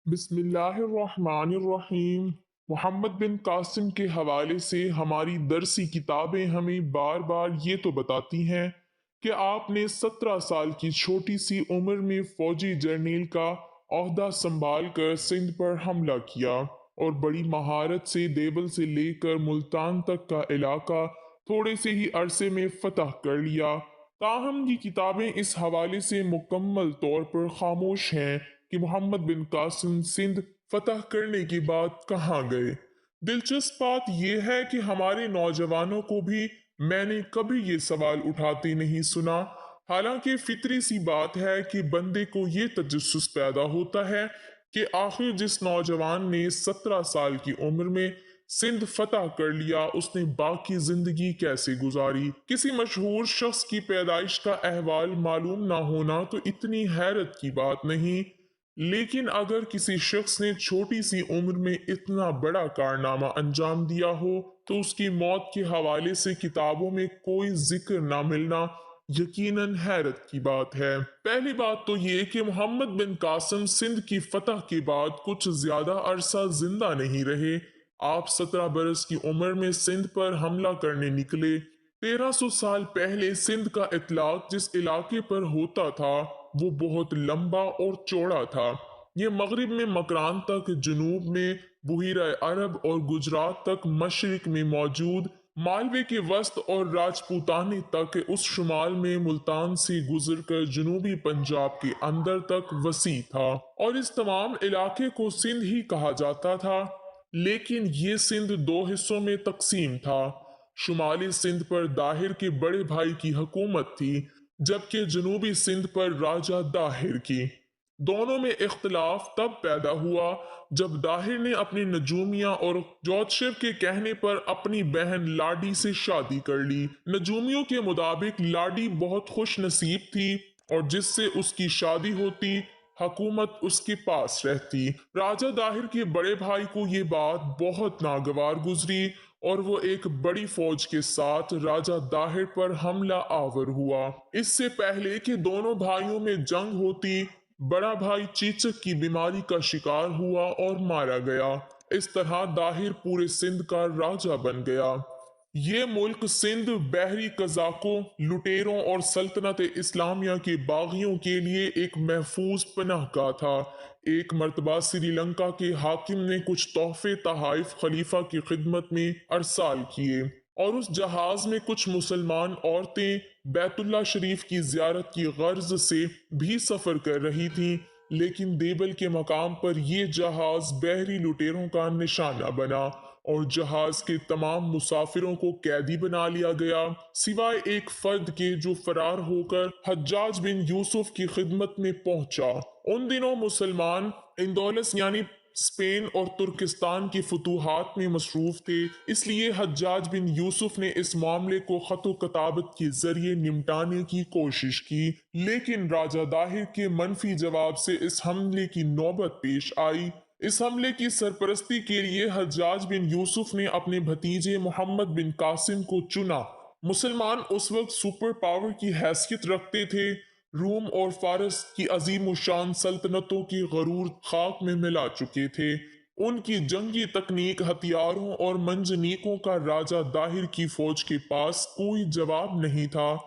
बिस्मिल्लाहिर्रहमानिर्रहीम। मोहम्मद बिन कासिम के हवाले से हमारी दरसी किताबें हमें बार बार ये तो बताती हैं कि आपने 17 साल की छोटी सी उम्र में फौजी जर्नेल का ओहदा संभाल कर सिंध पर हमला किया और बड़ी महारत से देवल से लेकर मुल्तान तक का इलाका थोड़े से ही अरसे में फतह कर लिया। ताहम ये किताबें इस हवाले से मुकम्मल तौर पर खामोश हैं कि मोहम्मद बिन कासिम सिंध फतह करने के बाद कहाँ गए। दिलचस्प बात यह है कि हमारे नौजवानों को भी मैंने कभी ये सवाल उठाते नहीं सुना। हालांकि फितरी सी बात है कि बंदे को ये तजस्सुस पैदा होता है कि आखिर जिस नौजवान ने 17 साल की उम्र में सिंध फतह कर लिया उसने बाकी जिंदगी कैसे गुजारी। किसी मशहूर शख्स की पैदाइश का अहवाल मालूम ना होना तो इतनी हैरत की बात नहीं, लेकिन अगर किसी शख्स ने छोटी सी उम्र में इतना बड़ा कारनामा अंजाम दिया हो तो उसकी मौत के हवाले से किताबों में कोई जिक्र ना मिलना यकीनन हैरत की बात है। पहली बात तो ये कि मोहम्मद बिन कासिम सिंध की फतह के बाद कुछ ज्यादा अरसा जिंदा नहीं रहे। आप 17 बरस की उम्र में सिंध पर हमला करने निकले। 1300 साल पहले सिंध का इतलाक जिस इलाके पर होता था वो बहुत लंबा और चौड़ा था। ये मगरिब में मकरान तक, जुनूब में बुहीरा अरब और गुजरात तक, मशरिक में मौजूद मालवे के वस्त और राजपूताने तक, उस शुमाल में मुल्तान से गुजर कर जुनूबी पंजाब के अंदर तक वसी था और इस तमाम इलाके को सिंध ही कहा जाता था। लेकिन ये सिंध दो हिस्सों में तकसीम था। शुमाली सिंध पर दाहिर के बड़े भाई की हुकूमत थी जबकि जनूबी सिंध पर राजा दाहिर की। दोनों में इख्तलाफ तब पैदा हुआ जब दाहिर ने अपनी नजूमिया और जोतशिव के कहने पर अपनी बहन लाडी से शादी कर ली। नजूमियों के मुताबिक लाडी बहुत खुश नसीब थी और जिससे उसकी शादी होती हुकूमत उसके पास रहती। राजा दाहिर के बड़े भाई को ये बात बहुत नागवार गुजरी और वो एक बड़ी फौज के साथ राजा दाहिर पर हमला आवर हुआ। इससे पहले कि दोनों भाइयों में जंग होती, बड़ा भाई चीचक की बीमारी का शिकार हुआ और मारा गया। इस तरह दाहिर पूरे सिंध का राजा बन गया। ये मुल्क सिंध बहरी कज़ाकों, लुटेरों और सल्तनत इस्लामिया के बागियों के लिए एक महफूज पनाहगाह था। एक मर्तबा श्रीलंका के हाकिम ने कुछ तोहफे तहाइफ खलीफा की खिदमत में अरसाल किए और उस जहाज में कुछ मुसलमान औरतें बैतुल्ला शरीफ की जियारत की गर्ज से भी सफर कर रही थीं, लेकिन देवल के मकाम पर यह जहाज बहरी लुटेरों का निशाना बना और जहाज के तमाम मुसाफिरों को कैदी बना लिया गया सिवाय एक फर्द के जो फरार होकर हज्जाज बिन यूसुफ की खिदमत में पहुंचा। उन दिनों मुसलमान इंदौलस यानी स्पेन और तुर्किस्तान की फतूहात में मसरूफ थे, इसलिए हज्जाज बिन यूसुफ ने इस मामले को खतो कताबत के जरिए निमटाने की कोशिश की, लेकिन राजा दाहिर के मनफी जवाब से इस हमले की नौबत पेश आई। इस हमले की सरपरस्ती के लिए हज्जाज बिन यूसुफ ने अपने भतीजे मोहम्मद बिन कासिम को चुना। मुसलमान उस वक्त सुपर पावर की हैसियत रखते थे। रूम और फारस की अजीम शान सल्तनतों की गरूर खाक में मिला चुके थे। उनकी जंगी तकनीक, हथियारों और मंजनीकों का राजा दाहिर की फौज के पास कोई जवाब नहीं था।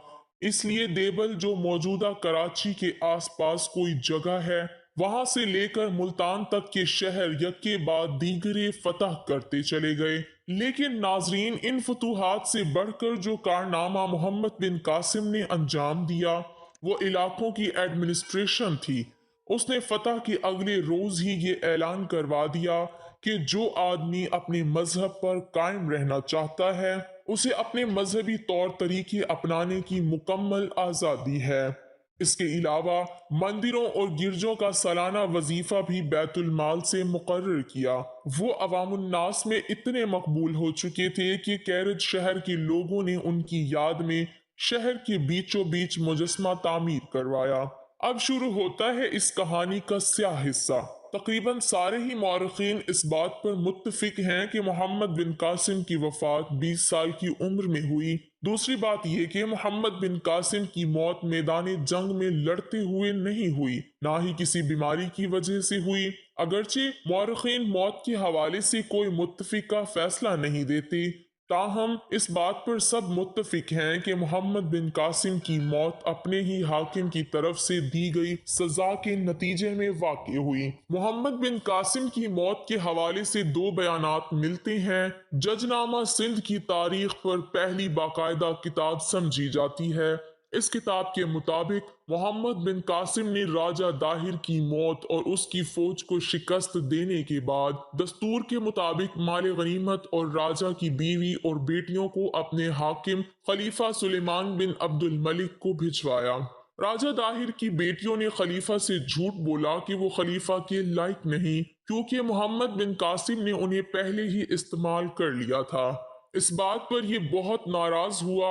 इसलिए देवल जो मौजूदा कराची के आसपास कोई जगह है वहां से लेकर मुल्तान तक के शहर यक्के बाद दीगरे फतह करते चले गए। लेकिन नाजरीन, इन फतूहात से बढ़कर जो कारनामा मोहम्मद बिन कासिम ने अंजाम दिया वो इलाकों की एडमिनिस्ट्रेशन थी। उसने फतह के अगले रोज ही ये ऐलान करवा दिया कि जो आदमी अपने मजहब पर कायम रहना चाहता है उसे अपने मजहबी तौर तरीके अपनाने की मुकम्मल आज़ादी है। इसके अलावा मंदिरों और गिरजों का सालाना वजीफा भी बैतुल माल से मुकर्रर किया। वो अवामुन्नास में इतने मकबूल हो चुके थे कि कैरज शहर के लोगों ने उनकी याद में शहर के बीचों बीच मुजस्मा तामीर करवाया। अब शुरू होता है इस कहानी का स्याह हिस्सा। तकरीबन सारे ही मौरखीन इस बात पर मुत्तफिक हैं कि मोहम्मद बिन कासिम की वफात 20 साल की उम्र में हुई। दूसरी बात यह कि मोहम्मद बिन कासिम की मौत मैदान जंग में लड़ते हुए नहीं हुई, ना ही किसी बीमारी की वजह से हुई। अगरचे मौरखीन मौत के हवाले से कोई मुत्तफिका फैसला नहीं देते, ताहम इस बात पर सब मुत्तफिक हैं कि मोहम्मद बिन कासिम की मौत अपने ही हाकिम की तरफ से दी गई सजा के नतीजे में वाक़ हुई। मोहम्मद बिन कासिम की मौत के हवाले से दो बयानात मिलते हैं। जजनामा सिंध की तारीख पर पहली बाकायदा किताब समझी जाती है। इस किताब के मुताबिक मोहम्मद बिन कासिम ने राजा दाहिर की मौत और उसकी फौज को शिकस्त देने के बाद दस्तूर के मुताबिक माल गनीमत और राजा की बीवी और बेटियों को अपने हाकिम खलीफा सुलेमान बिन अब्दुल मलिक को भिजवाया। राजा दाहिर की बेटियों ने खलीफा से झूठ बोला कि वो खलीफा के लायक नहीं, क्योंकि मोहम्मद बिन कासिम ने उन्हें पहले ही इस्तेमाल कर लिया था। इस बात पर यह बहुत नाराज हुआ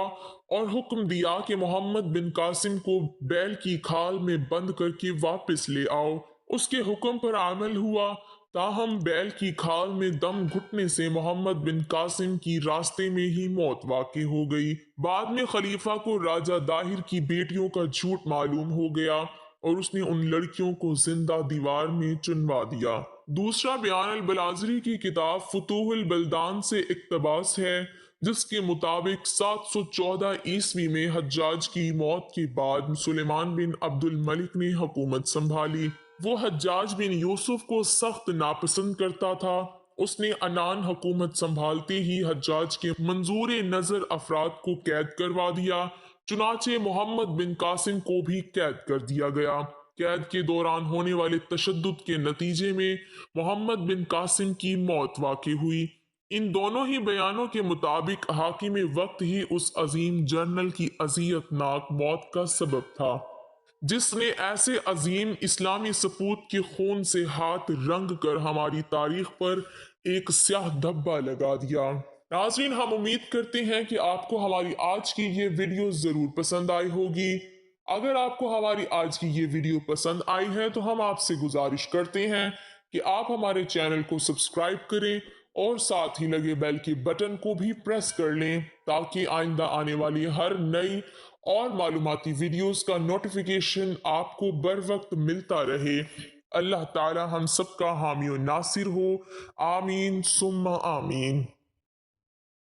और हुक्म दिया कि मोहम्मद बिन कासिम को बैल की खाल में बंद करके वापस ले आओ। उसके हुक्म पर अमल हुआ, ताहम बैल की खाल में दम घुटने से मोहम्मद बिन कासिम की रास्ते में ही मौत वाक़ई हो गई। बाद में खलीफा को राजा दाहिर की बेटियों का झूठ मालूम हो गया और उसने उन लड़कियों को जिंदा दीवार में चुनवा दिया। दूसरा बयान अल बलाजरी की किताब फुतूहुल बल्दान से इक्तबास है, जिसके मुताबिक 714 ईस्वी में हज्जाज की मौत के बाद सुलेमान बिन अब्दुल मलिक ने हुकूमत संभाली। वो हज्जाज बिन यूसुफ को सख्त नापसंद करता था। उसने अनान हुकूमत संभालते ही हज्जाज के मंजूर नजर अफराद को कैद करवा दिया। चुनाचे मोहम्मद बिन कासिम को भी कैद कर दिया गया। कैद के दौरान होने वाले तशद्दुद के नतीजे में मोहम्मद बिन कासिम की मौत वाक़ई हुई। इन दोनों ही बयानों के मुताबिक हाकिम वक्त ही उस अजीम जनरल की अजियतनाक मौत का सबब था, जिसने ऐसे अजीम इस्लामी सपूत के खून से हाथ रंग कर हमारी तारीख पर एक स्याह धब्बा लगा दिया। नाज़रीन, हम उम्मीद करते हैं कि आपको हमारी आज की ये वीडियो ज़रूर पसंद आई होगी। अगर आपको हमारी आज की ये वीडियो पसंद आई है तो हम आपसे गुजारिश करते हैं कि आप हमारे चैनल को सब्सक्राइब करें और साथ ही लगे बेल के बटन को भी प्रेस कर लें, ताकि आइंदा आने वाली हर नई और मालूमाती वीडियोस का नोटिफिकेशन आपको बर वक्त मिलता रहे। अल्लाह ताला हम सबका हामी और नासिर हो। आमीन सुम्मा आमीन।